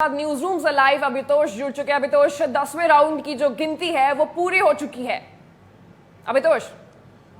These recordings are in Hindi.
न्यूज रूम से लाइव अभितोष जुड़ चुके हैं। अभितोष, 10वें राउंड की जो गिनती है वो पूरी हो चुकी है। अभितोष,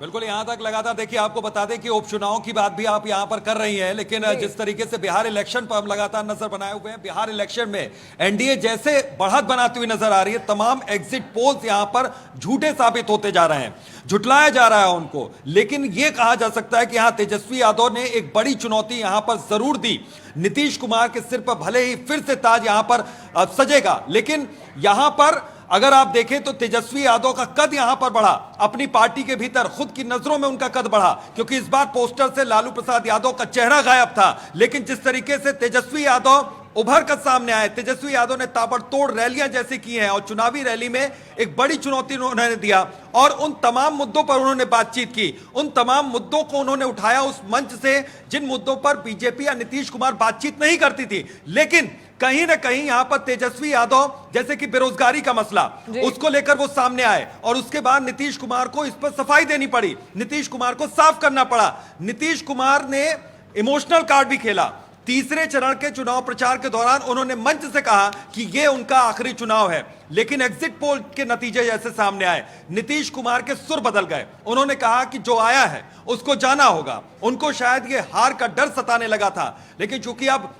बिल्कुल यहां तक लगातार देखिए, आपको बता दें कि उपचुनाव की बात भी आप यहां पर कर रही हैं, लेकिन जिस तरीके से बिहार इलेक्शन पर हम लगातार नजर बनाए हुए हैं, बिहार इलेक्शन में एनडीए जैसे बढ़त बनाती हुई नजर आ रही है। तमाम एग्जिट पोल्स यहां पर झूठे साबित होते जा रहे हैं, झुटलाया जा रहा है उनको। लेकिन यह कहा जा सकता है कि यहां तेजस्वी यादव ने एक बड़ी चुनौती यहां पर जरूर दी। नीतीश कुमार के सिर पर भले ही फिर से ताज यहां पर सजेगा, लेकिन यहां पर अगर आप देखें तो तेजस्वी यादव का कद यहां पर बढ़ा, अपनी पार्टी के भीतर खुद की नजरों में उनका कद बढ़ा, क्योंकि इस बार पोस्टर से लालू प्रसाद यादव का चेहरा गायब था। लेकिन जिस तरीके से तेजस्वी यादव उभर कर सामने आए, तेजस्वी यादव ने ताबड़तोड़ रैलियां जैसे की हैं और चुनावी रैली में एक बड़ी चुनौती उन्होंने दिया और उन तमाम मुद्दों पर उन्होंने बातचीत की। उन तमाम मुद्दों को उन्होंने उठाया उस मंच से जिन मुद्दों पर बीजेपी या नीतीश कुमार बातचीत नहीं करती थी। लेकिन कहीं ना कहीं यहां पर तेजस्वी यादव, जैसे कि बेरोजगारी का मसला, उसको लेकर वो सामने आए और उसके बाद नीतीश कुमार को इस पर सफाई देनी पड़ी, नीतीश कुमार को साफ करना पड़ा। नीतीश कुमार ने इमोशनल कार्ड भी खेला। तीसरे चरण के चुनाव प्रचार के दौरान उन्होंने मंच से कहा कि यह उनका आखिरी चुनाव है, लेकिन एग्जिट पोल के नतीजे जैसे सामने आए, नीतीश कुमार के सुर बदल गए। उन्होंने कहा कि जो आया है उसको जाना होगा। उनको शायद ये हार का डर सताने लगा था, लेकिन चूंकि अब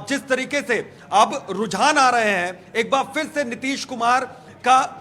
जिस तरीके से अब रुझान आ रहे हैं, एक बार फिर से नीतीश कुमार का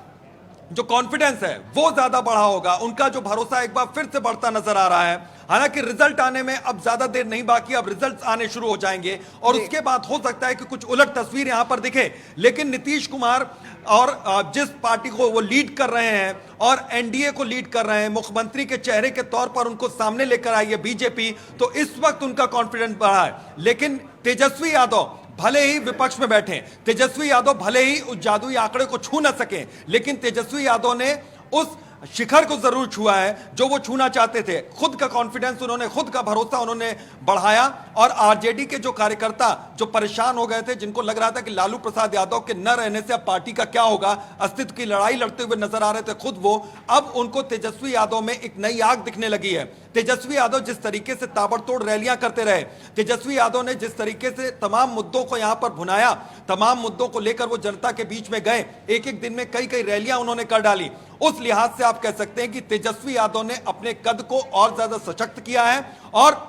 जो कॉन्फिडेंस है वो ज्यादा बढ़ा होगा, उनका जो भरोसा एक बार फिर से बढ़ता नजर आ रहा है। हालांकि रिजल्ट आने में अब ज्यादा देर नहीं बाकी, अब रिजल्ट आने शुरू हो जाएंगे और उसके बाद हो सकता है कि कुछ उलट तस्वीर यहां पर दिखे। लेकिन नीतीश कुमार और जिस पार्टी को वो लीड कर रहे हैं और एनडीए को लीड कर रहे हैं, मुख्यमंत्री के चेहरे के तौर पर उनको सामने लेकर आई है बीजेपी, तो इस वक्त उनका कॉन्फिडेंस बढ़ा है। लेकिन तेजस्वी यादव भले ही विपक्ष में बैठे, तेजस्वी यादव भले ही उस जादुई आंकड़े को छू न सके, लेकिन तेजस्वी यादव ने उस शिखर को जरूर छुआ है जो वो छूना चाहते थे। खुद का कॉन्फिडेंस उन्होंने, खुद का भरोसा उन्होंने बढ़ाया और आरजेडी के जो कार्यकर्ता जो परेशान हो गए थे, जिनको लग रहा था कि लालू प्रसाद यादव के न रहने से अब पार्टी का क्या होगा, अस्तित्व की लड़ाई लड़ते हुए नजर आ रहे थे खुद वो, अब उनको तेजस्वी यादव में एक नई आग दिखने लगी है। तेजस्वी यादव जिस तरीके से ताबड़तोड़ रैलियां करते रहे, तेजस्वी यादव ने जिस तरीके से तमाम मुद्दों को यहां पर भुनाया, तमाम मुद्दों को लेकर वो जनता के बीच में गए, एक एक दिन में कई कई रैलियां उन्होंने कर डाली। उस लिहाज से आप कह सकते हैं कि तेजस्वी यादव ने अपने कद को और ज्यादा सशक्त किया है और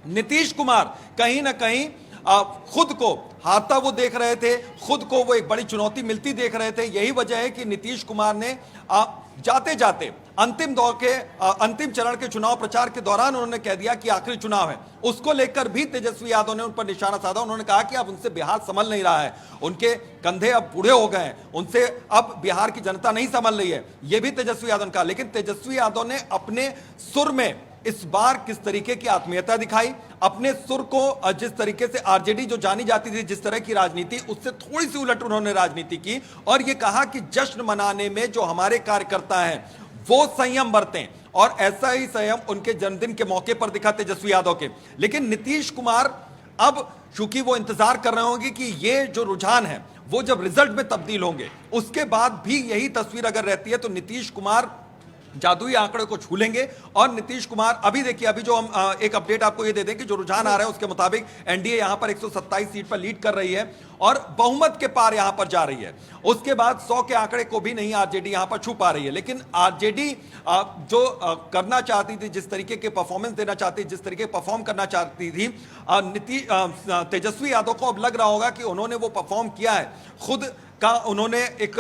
नीतीश कुमार कहीं ना कहीं खुद को हारता वो देख रहे थे, खुद को वो एक बड़ी चुनौती मिलती देख रहे थे। यही वजह है कि नीतीश कुमार ने जाते जाते अंतिम दौर के अंतिम चरण के चुनाव प्रचार के दौरान उन्होंने कह दिया कि आखिरी चुनाव है। उसको लेकर भी तेजस्वी यादव ने उन पर निशाना साधा। उन्होंने कहा कि अब उनसे बिहार संभल नहीं रहा है, उनके कंधे अब बूढ़े हो गए हैं, उनसे अब बिहार की जनता नहीं संभल रही है, यह भी तेजस्वी यादव ने कहा। लेकिन तेजस्वी यादव ने अपने सुर में इस बार किस तरीके की आत्मीयता दिखाई, अपने सुर को जिस तरीके से आरजेडी जो जानी जाती थी जिस तरह की राजनीति, उससे थोड़ी सी उलट उन्होंने राजनीति की और यह कहा कि जश्न मनाने में जो हमारे कार्यकर्ता हैं वो संयम बरतें, और ऐसा ही संयम उनके जन्मदिन के मौके पर दिखा तेजस्वी यादव के। लेकिन नीतीश कुमार अब चूंकि वो इंतजार कर रहे होंगे कि ये जो रुझान है वो जब रिजल्ट में तब्दील होंगे, उसके बाद भी यही तस्वीर अगर रहती है तो नीतीश कुमार जादुई आंकड़े को छू लेंगे। और नीतीश कुमार अभी देखिए, अभी जो हम एक अपडेट आपको ये दे दें कि जो रुझान आ रहा है उसके मुताबिक एनडीए यहां पर 127 सीट पर लीड कर रही है और बहुमत के पार यहां पर जा रही है। उसके बाद 100 के आंकड़े को भी नहीं आरजेडी यहां पर छू पा रही है। लेकिन आरजेडी जो करना चाहती थी, जिस तरीके के परफॉर्मेंस देना चाहती, जिस तरीके परफॉर्म करना चाहती थी, तेजस्वी यादव को अब लग रहा होगा कि उन्होंने वो परफॉर्म किया है, खुद का उन्होंने एक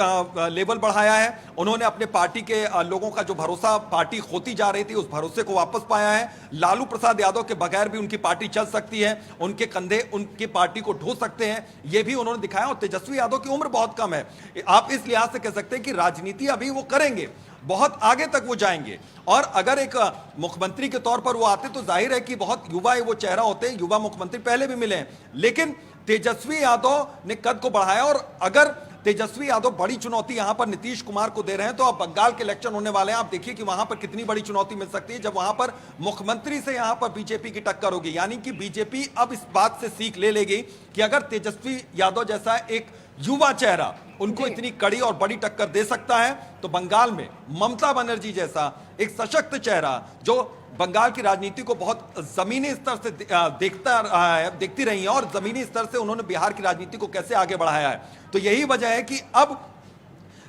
लेवल बढ़ाया है, उन्होंने अपने पार्टी के लोगों का जो भरोसा पार्टी खोती जा रही थी उस भरोसे को वापस पाया है। लालू प्रसाद यादव के बगैर भी उनकी पार्टी चल सकती है, उनके कंधे उनकी पार्टी को ढो सकते हैं, यह भी उन्होंने दिखाया। और तेजस्वी यादव की उम्र बहुत कम है, आप इस लिहाज से कह सकते हैं कि राजनीति अभी वो करेंगे, बहुत आगे तक वो जाएंगे। और अगर एक मुख्यमंत्री के तौर पर वो आते तो जाहिर है कि बहुत युवा वो चेहरा होते हैं, युवा मुख्यमंत्री पहले भी मिले हैं। लेकिन तेजस्वी यादव ने कद को बढ़ाया और अगर तेजस्वी यादव बड़ी चुनौती यहां पर नीतीश कुमार को दे रहे हैं तो अब बंगाल के इलेक्शन होने वाले हैं। आप देखिए कि वहां पर कितनी बड़ी चुनौती मिल सकती है जब वहां पर मुख्यमंत्री से यहां पर बीजेपी की टक्कर होगी। यानी कि बीजेपी अब इस बात से सीख ले लेगी कि अगर तेजस्वी यादव जैसा एक युवा चेहरा उनको इतनी कड़ी और बड़ी टक्कर दे सकता है, तो बंगाल में ममता बनर्जी जैसा एक सशक्त चेहरा जो बंगाल की राजनीति को बहुत जमीनी स्तर से देखता रहा है, देखती रही है, और जमीनी स्तर से उन्होंने बिहार की राजनीति को कैसे आगे बढ़ाया है। तो यही वजह है कि अब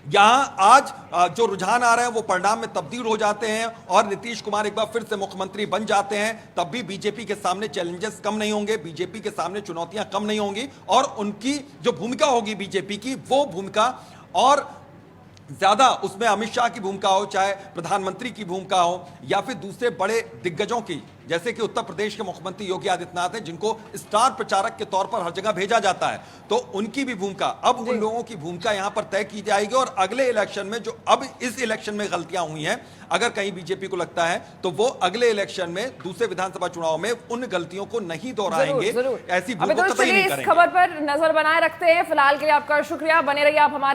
यहां आज जो रुझान आ रहे हैं वो परिणाम में तब्दील हो जाते हैं और नीतीश कुमार एक बार फिर से मुख्यमंत्री बन जाते हैं। तब भी बीजेपी के सामने चैलेंजेस कम नहीं होंगे, बीजेपी के सामने चुनौतियां कम नहीं होंगी, और उनकी जो भूमिका होगी बीजेपी की, वो भूमिका और ज्यादा उसमें अमित शाह की भूमिका हो, चाहे प्रधानमंत्री की भूमिका हो, या फिर दूसरे बड़े दिग्गजों की, जैसे कि उत्तर प्रदेश के मुख्यमंत्री योगी आदित्यनाथ हैं, जिनको स्टार प्रचारक के तौर पर हर जगह भेजा जाता है, तो उनकी भी भूमिका, अब उन लोगों की भूमिका यहां पर तय की जाएगी। और अगले इलेक्शन में, जो अब इस इलेक्शन में गलतियां हुई हैं, अगर कहीं बीजेपी को लगता है तो वो अगले इलेक्शन में, दूसरे विधानसभा चुनाव में उन गलतियों को नहीं दोहराएंगे, ऐसी भूल को कतई नहीं इस करेंगे। खबर पर नजर बनाए रखते हैं। फिलहाल के लिए आपका शुक्रिया, बने रहिए आप हमारे